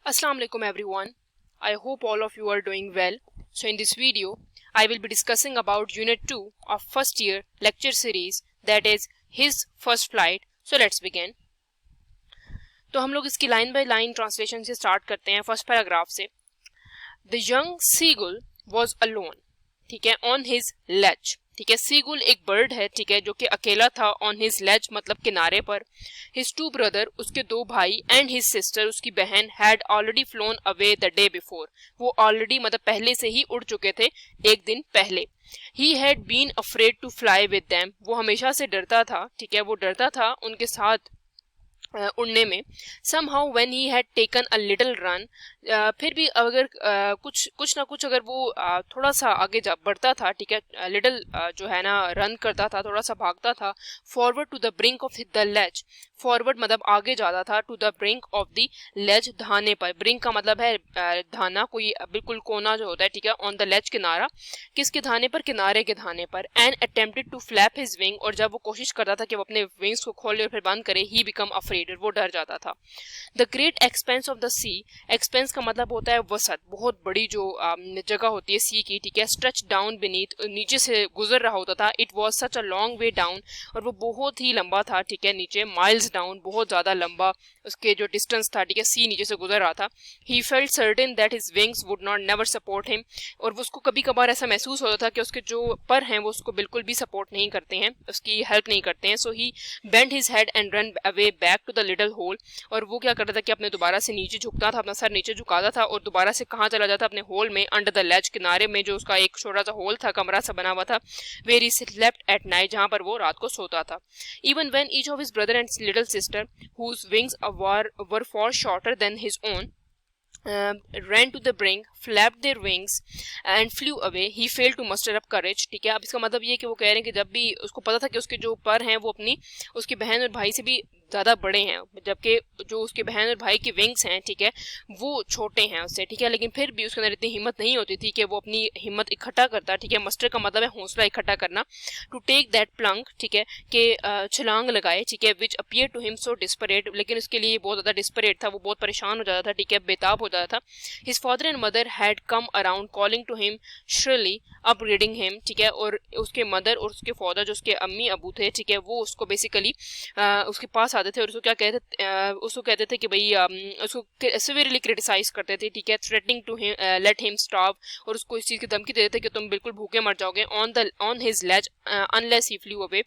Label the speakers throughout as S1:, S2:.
S1: Assalamu alaikum everyone. I hope all of you are doing well. So in this video, I will be discussing about Unit 2 of first year lecture series, that is his first flight. So let's begin. तो हम लोग इसकी line by line translation से start करते हैं first paragraph से. The young seagull was alone, ठीक है, on his ledge. ठीक है, सीगुल एक बर्ड है, ठीक है, जो कि अकेला था ऑन हिज लेज मतलब किनारे पर. हिज टू ब्रदर, उसके दो भाई, एंड हिज सिस्टर, उसकी बहन, had already phloem away the day before. वो ऑलरेडी मतलब पहले से ही उड़ चुके थे एक दिन पहले. He had been afraid to fly with them. वो हमेशा से डरता था, ठीक है, वो डरता था उनके साथ उड़ने में. Somehow when he had taken a little run, फिर भी अगर कुछ ना कुछ अगर वो थोड़ा सा आगे जा बढ़ता था, ठीक है, लिटिल जो है ना रन करता था, थोड़ा सा भागता था, forward to the brink of the ledge. Forward मतलब आगे जाता था, to the brink of the ledge, धाने पर. ब्रिंक का मतलब है धाना, कोई बिल्कुल कोना जो होता है, ठीक है, ऑन द लेज किनारा. किसके धाने पर? किनारे के धाने पर. And attempted to flap his wing, और जब वो कोशिश करता था कि वो अपने विंग्स को खोले और फिर बंद करे, ही बिकम अफ्रेड, वो डर जाता था. The great expanse of the sea, expanse का मतलब होता है वसत, बहुत बड़ी जो जगह होती है सी की, ठीक है. स्ट्रेच डाउन बीनीथ, नीचे से गुजर रहा होता था. It was such a long way down, और वो बहुत ही लंबा था, ठीक है, नीचे. माइल्स डाउन, बहुत ज्यादा लंबा उसके जो डिस्टेंस था, ठीक है, सी नीचे से गुजर रहा था. He felt certain that his wings would not never support him, और वो उसको कभी कभार ऐसा महसूस होता था कि उसके जो पर हैं वो उसको बिल्कुल भी सपोर्ट नहीं करते हैं, उसकी हेल्प नहीं करते हैं. So he bend his head and run away back to the little hole, और वो क्या करता था कि अपने दोबारा से नीचे झुकता था, अपना सर नीचे झुकाता था और दोबारा से कहाँ चला जाता, अपने होल में, अंडर द लेज, किनारे में, जो उसका एक छोटा सा होल था, कमरा सा बना हुआ था, where he slept at night, जहां पर वो रात को सोता था. Even when each of his brother and little sister whose wings were far shorter than his own ran to the brink, flapped their wings and flew away, he failed to muster up courage. ठीक है, अब इसका मतलब ये कि वो कह रहे हैं कि जब भी उसको पता था कि उसके जो पर हैं वो अपनी उसकी बहन और भाई से भी ज़्यादा बड़े हैं, जबकि जो उसके बहन और भाई के विंग्स हैं, ठीक है, वो छोटे हैं उससे, ठीक है, लेकिन फिर भी उसके अंदर इतनी हिम्मत नहीं होती थी कि वो अपनी हिम्मत इकट्ठा करता, ठीक है. मस्टर का मतलब है हौसला इकट्ठा करना. टू टेक दैट प्लंक, ठीक है, कि छलांग लगाए, ठीक है, which appear to him so desperate, लेकिन उसके लिए बहुत ज़्यादा डिस्परेट था, वो बहुत परेशान हो जाता था, ठीक है, बेताब हो जाता था. His father and mother had come around calling to him shrilly upgrading him, ठीक है, और उसके मदर और उसके फादर जो उसके अम्मी अबू थे, ठीक है, वो उसको बेसिकली उसके पास आते थे और उसको क्या कहते थे, उसको कहते थे कि भाई उसको सिवियरली क्रिटिसाइज करते थे, ठीक है, threatening to let him stop, और उसको इस चीज़ की धमकी देते थे कि तुम बिल्कुल भूखे मर जाओगे on his ledge unless he flew away.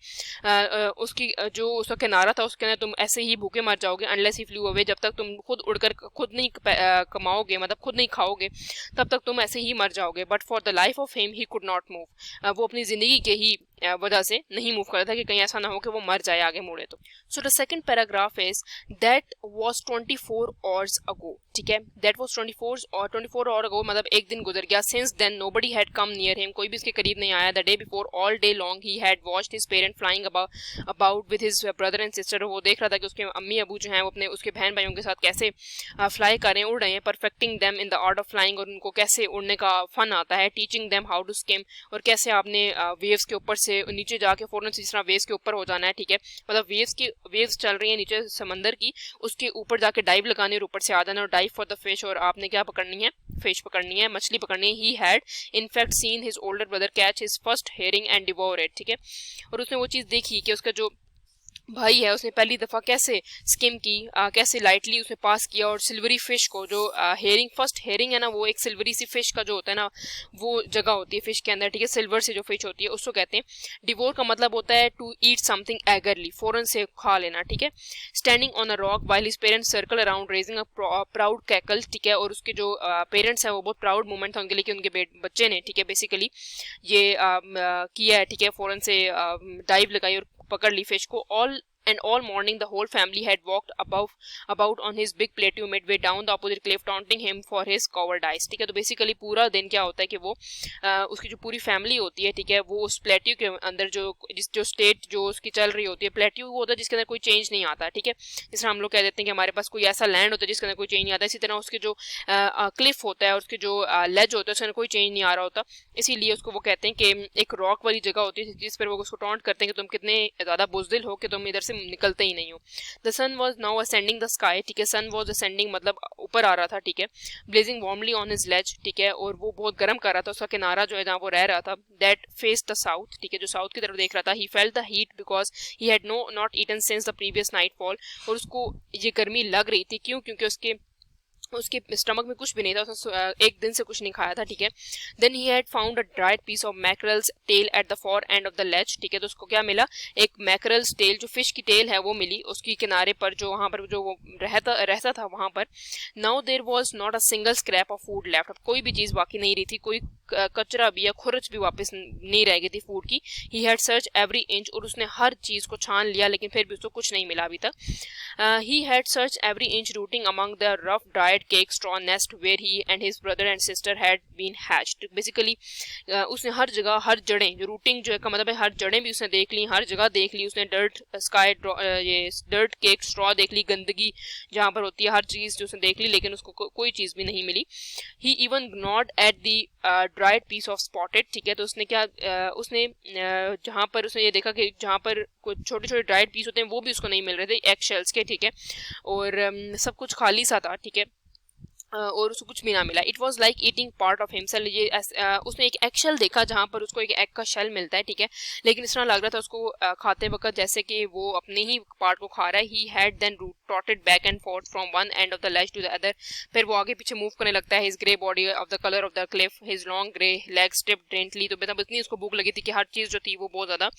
S1: उसकी जो उसका किनारा था उसके अंदर तुम ऐसे ही भूखे मर जाओगे अनलेस ही फ्लू अवे, जब तक तुम खुद उड़कर खुद नहीं कमाओगे, मतलब खुद नहीं खाओगे, तब तक तुम ऐसे ही मर जाओगे. But for the life of him he could not move, वो अपनी जिंदगी के ही वजह से नहीं मूव करता था कि कहीं ऐसा ना हो कि वो मर जाए आगे मुड़े तो. So the second paragraph is that was 24 hours ago, ठीक है, दैट वाज 24 आवर अगो, मतलब एक दिन गुजर गया. Since then nobody had come near him, कोई भी उसके करीब नहीं आया. The day before all day long he had watched his parent flying about with his brother and sister. वो देख रहा था कि उसके अम्मी अबू जो हैं वो अपने उसके बहन भाइयों के साथ कैसे फ्लाई कर रहे हैं, उड़ रहे हैं, perfecting them in the art of flying, और उनको कैसे उड़ने का फन आता है. Teaching them how to skim, और कैसे आपने वेव्स के ऊपर से नीचे जाके फौरन से इस तरह वेव्स के ऊपर हो जाना है, ठीक है, मतलब वेव्स चल रही है नीचे समंदर की, उसके ऊपर जाके डाइव लगाने और ऊपर से आ जाना, और डाइव फॉर द फिश, और आपने क्या पकड़नी है, फिश पकड़नी है, मछली पकड़नी है. He had in fact seen his older brother catch his first herring and devour it, ठीक है, और उसने वो चीज़ देखी कि उसका जो भाई है उसने पहली दफ़ा कैसे स्किम की, कैसे लाइटली उसने पास किया, और सिल्वरी फिश को जो हेरिंग, फर्स्ट हेरिंग है ना, वो एक सिल्वरी सी फिश का जो होता है ना, वो जगह होती है फिश के अंदर, ठीक है, सिल्वर से जो फिश होती है उसको कहते हैं. डिवोर का मतलब होता है टू ईट समथिंग एगरली, फौरन से खा लेना, ठीक है. Standing on a rock while his parents circle around raising a proud cackle, ठीक है, और उसके जो पेरेंट्स हैं वो बहुत प्राउड मोमेंट था उनके लिए कि उनके बच्चे ने, ठीक है, बेसिकली ये किया है, ठीक है, फौरन से डाइव लगाई और पकड़ ली फिश को. all morning the whole family had walked about on his big plateau midway down the opposite cliff, taunting him for his cowardice, ठीक है. तो बेसिकली पूरा दिन क्या होता है कि वो उसकी जो पूरी फैमिली होती है, ठीक है, वो उस प्लेट्यू के अंदर जो स्टेट जो उसकी चल रही होती है, प्लेट्यू वो होता है जिसके अंदर कोई चेंज नहीं आता, ठीक है. जिस तरह हम लोग कह देते हैं कि हमारे पास कोई ऐसा लैंड होता है जिसके अंदर कोई चेंज नहीं आता, इसी तरह उसके जो क्लिफ होता है, उसके जो लेज होता है उसके अंदर कोई चेंज नहीं आ रहा होता, इसीलिए उसको वो कहते हैं कि एक रॉक वाली जगह होती है जिस पर वो उसको टॉन्ट करते हैं कि तुम कितने ज़्यादा बुज़दिल हो कि तुम इधर से निकलते ही नहीं हो। The sun was now ascending the sky, ठीक है, सन वॉज असेंडिंग मतलब ऊपर आ रहा था, ठीक है, ब्लेजिंग वार्मली ऑन हिज लेज, ठीक है, और वो बहुत गर्म कर रहा था, उसका किनारा जो है जहाँ वो रह रहा था, दैट फेस द साउथ, ठीक है, जो साउथ की तरफ देख रहा था। He felt the heat because he had not eaten since the previous nightfall, और उसको ये गर्मी लग रही थी, क्यों, क्योंकि उसके स्टमक में कुछ भी नहीं था, उसने एक दिन से कुछ नहीं खाया था, ठीक है। Then he had found a dried piece of mackerel's tail at the far end of the ledge, ठीक है, तो उसको क्या मिला, एक मैकरल्स टेल, जो फिश की टेल है वो मिली उसकी किनारे पर, जो वहां पर जो वो रहता था वहां पर। Now there was not a single scrap of food left, अब कोई भी चीज बाकी नहीं रही थी, कोई कचरा भी या खुरच भी वापस नहीं रह गई थी फूड की। He had search every inch, और उसने हर चीज को छान लिया, लेकिन फिर भी उसको कुछ नहीं मिला अभी तक। He had search every inch routing among the rough dried cake straw nest where he and his brother and sister had been hatched. Basically उसने हर जगह, हर जड़ें, जो रूटिंग जो है का मतलब है हर जड़ें भी उसने देख ली, हर जगह देख ली उसने, डर्ट स्काई, ये डर्ट केक स्ट्रॉ देख ली, गंदगी जहाँ पर होती है हर चीज जो उसने देख ली, लेकिन उसको कोई चीज भी नहीं मिली। ही even gnawed at the dried piece of spotted, ठीक है, तो उसने क्या उसने जहाँ पर उसने ये देखा कि जहाँ पर कुछ छोटे छोटे ड्राइड पीस होते हैं वो भी उसको नहीं मिल रहे थे, एग शेल्स के, ठीक है, और सब कुछ खाली सा था, ठीक है, और उसको कुछ भी ना मिला। It was like eating part of himself, ये उसने एक एग शेल देखा जहाँ पर उसको एक एग का शेल मिलता है, ठीक है, लेकिन इस तरह लग रहा था उसको खाते वक्त जैसे कि वो अपने ही पार्ट को खा रहा है। He had then trotted back and forth from one end of the ledge to the other, फिर वो आगे पीछे मूव करने लगता है। His grey body of the colour of the Cliff, his long grey legs stripped daintily, तो मतलब इतनी उसको भूख लगी थी कि हर चीज जो थी वो बहुत ज्यादा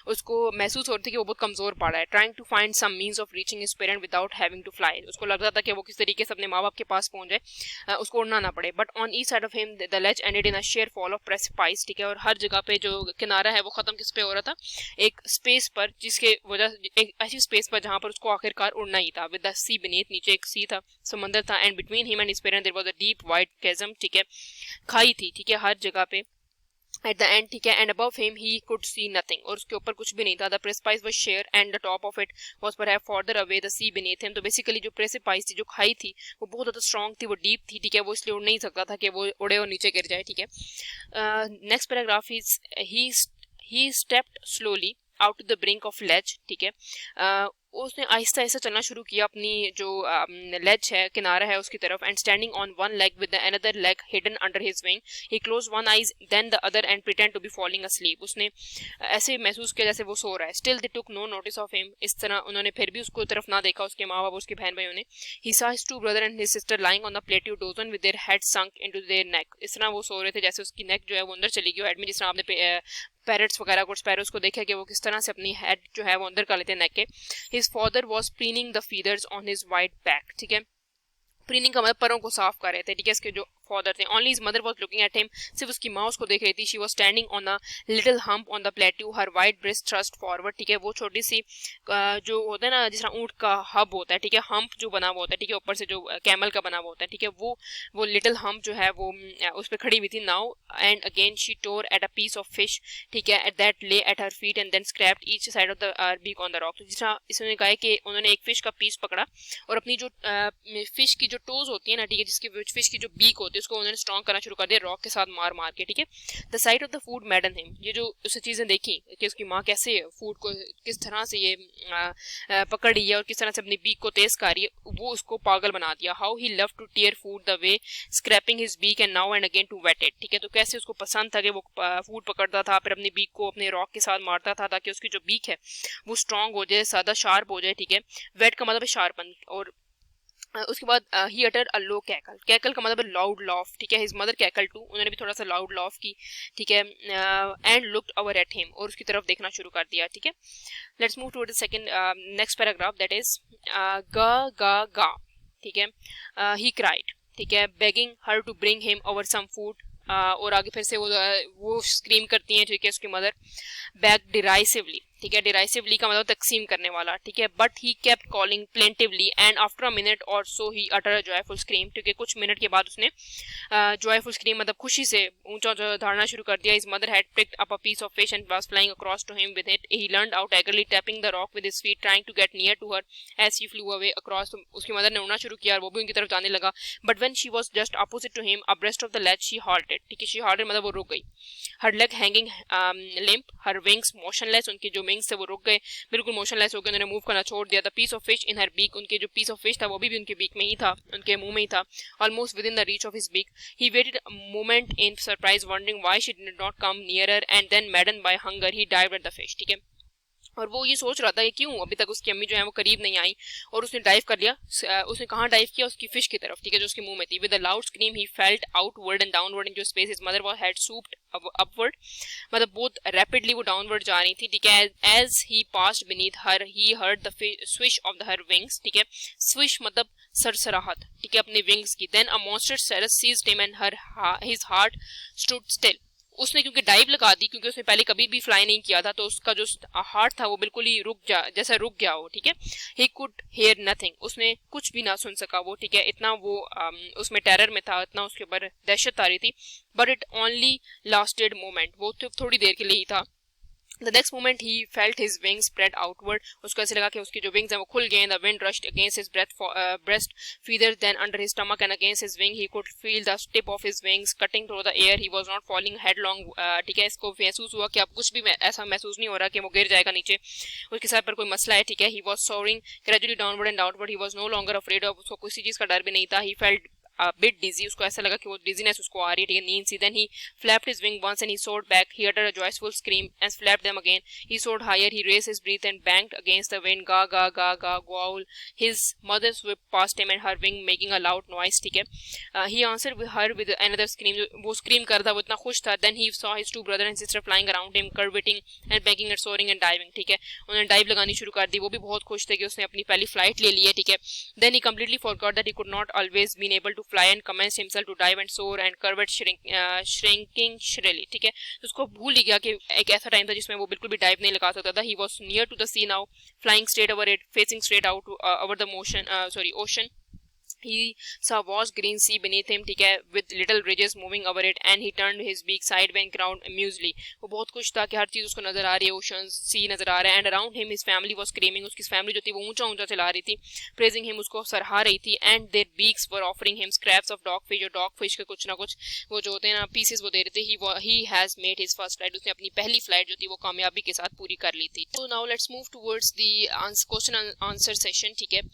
S1: उसको महसूस हो रही थी कि वो बहुत कमजोर पड़ रहा है। Trying to find some means of reaching his parent without having to fly, उसको लग रहा था कि वो किस तरीके से अपने माँ बाप के पास पहुंच जाए, उसको उड़ना ना पड़े। But on each side of him the ledge ended in a sheer fall of precipice, ठीक है, और हर जगह पे जो किनारा है वो खत्म किस पे हो रहा था, एक स्पेस पर, जिसके वजह एक ऐसी स्पेस पर जहां पर उसको आखिरकार उड़ना ही था। विद द सी बीनीथ, नीचे एक सी था, समंदर था, and between him and his parent there was a deep wide chasm, ठीक है, खाई थी, ठीक है, हर जगह पे एट द एंड, ठीक है, and above him he could see nothing, और उसके ऊपर कुछ भी नहीं था। The precipice was sheer and the top of it was perhaps further away the sea beneath him, तो बेसिकली जो प्रेसिपाइस थी, जो खाई थी, वो बहुत ज्यादा स्ट्रांग थी, वो डीप थी, ठीक है, वो इसलिए उड़ नहीं सकता था कि वो उड़े और नीचे गिर जाए, ठीक है। Next paragraph is he stepped slowly out to the brink of ledge, ठीक है, उसने आहिस्ता आहिस्ता चलना शुरू किया अपनी जो लेज है, किनारा है, उसकी तरफ, and standing on one leg with the another leg hidden under his wing, he close one eyes then the other and pretend to be falling asleep, उसने ऐसे महसूस किया जैसे वो सो रहा है। Still they took no notice of him, इस तरह उन्होंने फिर भी उसको तरफ ना देखा, उसके माँ बाप, उसके बहन भाइयों ने। He saw his two brother and his sister lying on the plateau dozen with their head sunk into their neck, इस तरह वो सो रहे थे जैसे उसकी नेक जो है वो अंदर चली गई हेड में, जिस तरह आपने पैरट्स वगैरह कुछ स्पैरोस को देखा कि वो किस तरह से अपनी हेड जो है वो अंदर कर लेते हैं नेक के। His father was preening the feathers on his white back, ठीक है, प्रीनिंग का मतलब परों को साफ कर रहे थे, ठीक है, इसके जो फादर थे। Only his mother was looking at him, सिर्फ उसकी माँ उसको देख रही थी। She was standing on a little hump on the plateau, her white breast thrust forward, ठीक है, वो छोटी सी जो होता है ना जिस तरह ऊंट का हब होता है, ठीक है, हम्प जो बना हुआ होता है, ठीक है, ऊपर से जो कैमल का बना हुआ होता है, ठीक है, वो लिटिल हम्प जो है वो उस पर खड़ी हुई थी। Now and again she tore at a piece of fish, ठीक है, at that lay at her feet and then scraped each side of the beak on the rock, तो जिस तरह इसने कहा है कि उन्होंने एक फिश का पीस पकड़ा और अपनी जो फिश की जो टोज होती है ना, ठीक है, जिसकी फिश की जो बीक होती है उसको उन्होंने स्ट्रॉन्ग करना शुरू कर दिया रॉक के साथ मार मार के, ठीक है। The site of the food मैडन him, ये जो उसने चीजें देखी कि उसकी माँ कैसे फूड को किस तरह से ये पकड़ रही है और किस तरह से अपनी बीक को तेज कर रही है, वो उसको पागल बना दिया। How he love to tear food the way scraping his beak and now and again to whet it, ठीक है, तो कैसे उसको पसंद था कि वो फूड पकड़ता था, फिर अपनी बीक को अपने रॉक के साथ मारता था ताकि उसकी जो बीक है वो स्ट्रॉन्ग हो जाए, ज्यादा शार्प हो जाए, ठीक है। वेट का मतलब है शार्पन, और उसके बाद ही अटर अ लो कैकल, कैकल का मतलब है लाउड लॉफ, ठीक है। हिज मदर कैकल टू, उन्होंने भी थोड़ा सा लाउड लॉफ की, ठीक है, and looked over at him, और उसकी तरफ देखना शुरू कर दिया, ठीक है। Let's move to the second next paragraph, that is ga ga ga, ठीक है, ही क्राइड, ठीक है, begging her to bring him over some food, और आगे फिर से वो स्क्रीम करती हैं, ठीक है, उसकी मदर। बैक डिराइसिवली, ठीक है, डिराइसिवली का मतलब तकसीम करने वाला, ठीक है, but he kept calling plaintively and after a minute और सो ही अटर अ जॉयफुल स्क्रीम, ठीक है, कुछ मिनट के बाद उसने जॉयफुल स्क्रीम मतलब खुशी से ऊंचा धारना शुरू कर दिया। His mother had picked up a piece of fish and was flying across to him with it, he learned out eagerly tapping the rock with his feet trying to get near to her as he flew away across, तो उसकी mother ने उड़ना शुरू किया और वो भी उनकी तरफ जाने लगा। But when she was just opposite to him abreast of the ledge she halted, ठीक है, शी हाल्टेड मतलब वो रुक गई। Her leg hanging limp, her wings motionless, उनकी जो विंग्स थे वो रुक गए, बिल्कुल मोशनलेस हो गए, उन्होंने मूव करना छोड़ दिया। The piece of fish in her beak, उनके जो पीस ऑफ फिश था वो भी उनके बीक में ही था, उनके मुंह में ही था, almost within the reach of his beak. He waited a moment in surprise wondering why she did not come nearer and then maddened by hunger he dived at the fish. ठीक है, और वो ये सोच रहा था कि क्यों अभी तक उसकी अम्मी जो है वो करीब नहीं आई, और उसने डाइव कर लिया। उसने कहाँ डाइव किया? उसकी फिश की तरफ, ठीक है, जो उसके मुंह में थी। With a loud scream he fell outward and downward in जो space his mother was had swooped upward, मतलब बहुत रैपिडली वो डाउनवर्ड जा रही थी। ठीक है, as he passed beneath her he heard the swish of the her wings. ठीक है, स्विश मतलब सरसराहट, ठीक है, अपनी विंग्स की। देन अ मॉन्स्टर सेरस seized him and her his heart stood still. उसने क्योंकि डाइव लगा दी, क्योंकि उसने पहले कभी भी फ्लाई नहीं किया था, तो उसका जो हार्ट था वो बिल्कुल ही जैसा रुक गया हो। ठीक है, ही कुड हेयर नथिंग, उसने कुछ भी ना सुन सका वो। ठीक है, इतना वो उसमें टेरर में था, इतना उसके ऊपर दहशत आ रही थी। But it only lasted moment, वो तो थोड़ी देर के लिए ही था। The next moment he felt his wings spread outward. उसको ऐसे लगा कि उसकी जो wings हैं वो खुल गए। The wind rushed against his breast feathers, then under his stomach and against his wing. He could feel the tip of his wings cutting through the air. He was not falling headlong. ठीक है, इसको महसूस हुआ कि अब कुछ भी ऐसा महसूस नहीं हो रहा कि वो गिर जाएगा नीचे, उसके सर पर कोई मसला है। ठीक है, he was soaring gradually downward and outward. He was no longer afraid of, उसको किसी चीज का डर भी नहीं था। He felt bit dizzy, उसको ऐसा लगा कि वो डिजीनेस उसको आ रही है, ठीक है, नींद सी। Then he flapped his wing once and he soared back. He uttered a joyful scream and flapped them again. He soared higher. He raised his breath and banged against the wind. Ga ga ga ga growl. His mother swept past him and her wing making a loud noise. ठीक है, he answered with her with another scream. वो scream कर रहा था, वो इतना खुश था। Then he saw his two brother and sister flying around him, curveting and banging and soaring and diving. ठीक है, उन्होंने डाइव लगानी शुरू कर दी, वो भी बहुत खुश थे कि उसने अपनी पहली फ्लाइट ले ली है। ठीक है, then he completely forgot that he could not always been able to fly and commenced himself to dive and soar and curved shrinking shrilly. ठीक है, तो उसको भूल ही गया कि एक ऐसा टाइम था जिसमें वो बिल्कुल भी डाइव नहीं लगा सकता था। He was near to the sea now, flying straight over it, facing straight out over the ocean. He saw vast green sea beneath him, ठीक है, with little ridges moving over it, and he turned his beak sideways and ground amusedly. वो बहुत खुश था कि हर चीज उसको नजर आ रही है, ओशन सी नजर आ रहा है। And around him his family was screaming, उसकी फैमिली जो थी वो ऊंचा ऊंचा चला रही थी, praising him, उसको सराहा रही थी। And their beaks were offering him scraps of dogfish, और dogfish के कुछ ना कुछ वो जो होते हैं ना पीसेस वो दे रहे थे। He has made his first flight, उसने अपनी पहली फ्लाइट जो थी वो कामयाबी के साथ पूरी कर ली थी। So now let's move towards the question and answer session. ठीक है,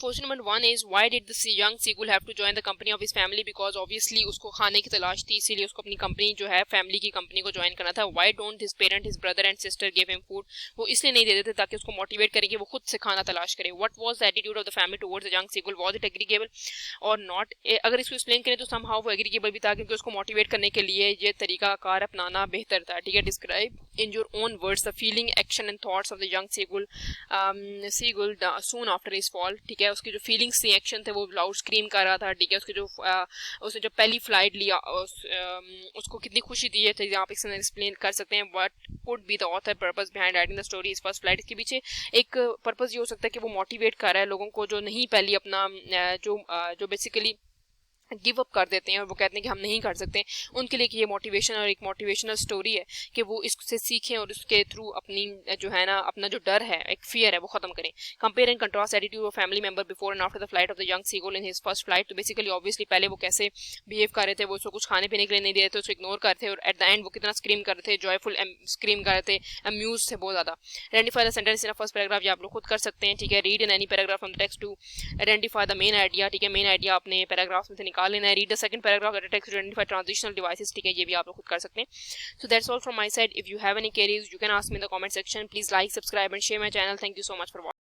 S1: question number 1 is why did the young seagull have to join the company of his family? Because obviously उसको खाने की तलाश थी, इसीलिए उसको अपनी कंपनी जो है फैमिली की कंपनी को ज्वाइन करना था। Why don't his parent, his brother and sister give him food? वो इसलिए नहीं देते थे ताकि उसको मोटिवेट करें कि वो खुद से खाना तलाश करे। What was the attitude of the family towards the young seagull? Was it agreeable or not? अगर इसको एक्सप्लेन करें तो somehow वो agreeable भी था, क्योंकि उसको मोटिवेट करने के लिए ये तरीका कार अपनाना बेहतर था। ठीक है, describe in your own words the feeling, action and thoughts of the young seagull soon after his fall. ठीक है, उसकी जो फीलिंग्स थी, एक्शन थे, वो लाउड स्क्रीम कर रहा था। ठीक है, उसके जो उसने जो पहली फ्लाइट लिया उसको कितनी खुशी थी, ये चीज़ आप इसमें एक्सप्लेन कर सकते हैं। What could be the author purpose behind writing the story is first flight? इसके पीछे एक पर्पस ये हो सकता है कि वो मोटिवेट कर रहा है लोगों को जो नहीं पहली अपना जो बेसिकली गिव अप कर देते हैं और वो कहते हैं कि हम नहीं कर सकते, उनके लिए कि ये मोटिवेशन और एक मोटिवेशनल स्टोरी है कि वो इससे सीखें और उसके थ्रू अपनी जो है ना अपना जो डर है, एक फियर है, वो खत्म करें। Compare and contrast attitude of family member before and after the flight of the young seagull in his first flight. तो बेसिकली ऑब्वियसली पहले वो कैसे बिहेव कर रहे थे, वो उसको कुछ खाने पीने के लिए नहीं दे रहे थे, उसको इग्नोर करते थे, और एट द एंड वो कितना स्क्रीम कर रहे थे, जॉयफुल स्क्रीम कर रहे थे, अम्यूज थे बहुत ज्यादा। Identify the sentence in first paragraph, ये आप लोग खुद कर सकते हैं। ठीक है, read in any paragraph from the text to identify the main idea. ठीक है, मेन आइडिया अपने पैराग्राफ में से निकाल लेना है। Read the second paragraph that text to identify transitional devices. ठीक है, ये भी आप लोग खुद कर सकते हैं। So that's all from my side. If you have any queries, you can ask me in the comment section. Please like, subscribe and share my channel. Thank you so much for watching.